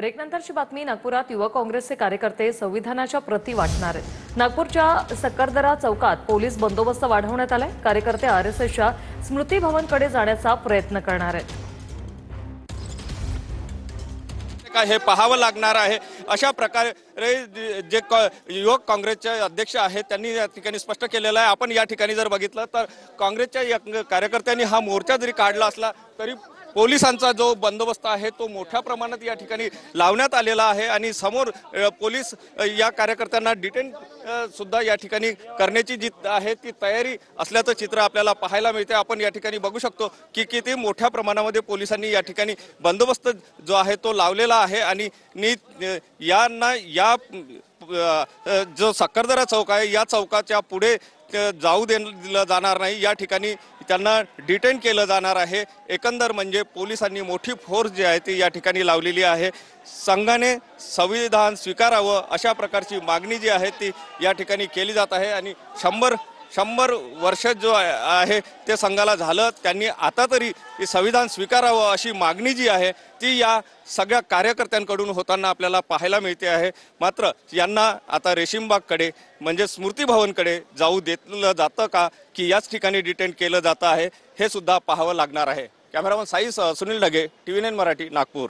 ब्रेकनंतरची बातमी। नागपुरात युवक काँग्रेसचे कार्यकर्ते संविधानाच्या प्रती वाटणार आहेत। नागपूरच्या सक्करदरा चौकात पोलीस बंदोबस्त वाढवण्यात आलाय। कार्यकर्ते आरएसएसच्या स्मृती भवनकडे जाण्याचा प्रयत्न करणार आहेत। हे पाहावं लागणार आहे। अशा प्रकारे जे युवक काँग्रेसचे अध्यक्ष आहेत त्यांनी या ठिकाणी स्पष्ट केलेलं आहे। आपण या ठिकाणी जर बघितलं तर काँग्रेसच्या कार्यकर्त्यांनी हा मोर्चा जरी काढला असला तरी पोलिसांचा जो बंदोबस्त आहे तो मोठ्या प्रमाणात या ठिकाणी लावण्यात आलेला आहे आणि समोर पोलीस या कार्यकर्त्यांना डिटेन सुद्धा या ठिकाणी करण्याची जी आहे ती तयारी असल्याचं चित्र आपल्याला पाहायला मिळते। आपण या ठिकाणी बघू शकतो की किती मोठ्या प्रमाणामध्ये पोलिसांनी या ठिकाणी बंदोबस्त जो आहे तो लावलेला आहे आणि यांना या जो सक्करदरा चौक आहे या चौकाच्या पुढे जाऊ दिलं जाणार नाही। या ठिकाणी त्यांना डिटेन केलं जाणार आहे। एकंदर म्हणजे पोलिसांनी मोठी फोर्स जी आहे ती या ठिकाणी लावलेली आहे। संघाने संविधान स्वीकारावं अशा प्रकारची मागणी जी आहे ती या ठिकाणी केली जात आहे आणि 100 वर्ष जो आहे ते संघाला झालं, त्यांनी आता तरी संविधान स्वीकारावं अशी मागणी जी आहे ती या सगळ्या कार्यकर्त्यांकडून होताना आपल्याला पाहायला मिळते आहे। मात्र यांना आता रेशीमबागकडे म्हणजे स्मृती भवनकडे जाऊ देतलं जातं का की याच ठिकाणी डिटेन केलं जातं आहे हे सुद्धा पाहावं लागणार आहे। Cameraman Sai Sunil Dhage, TV9 Marathi, Nagpur.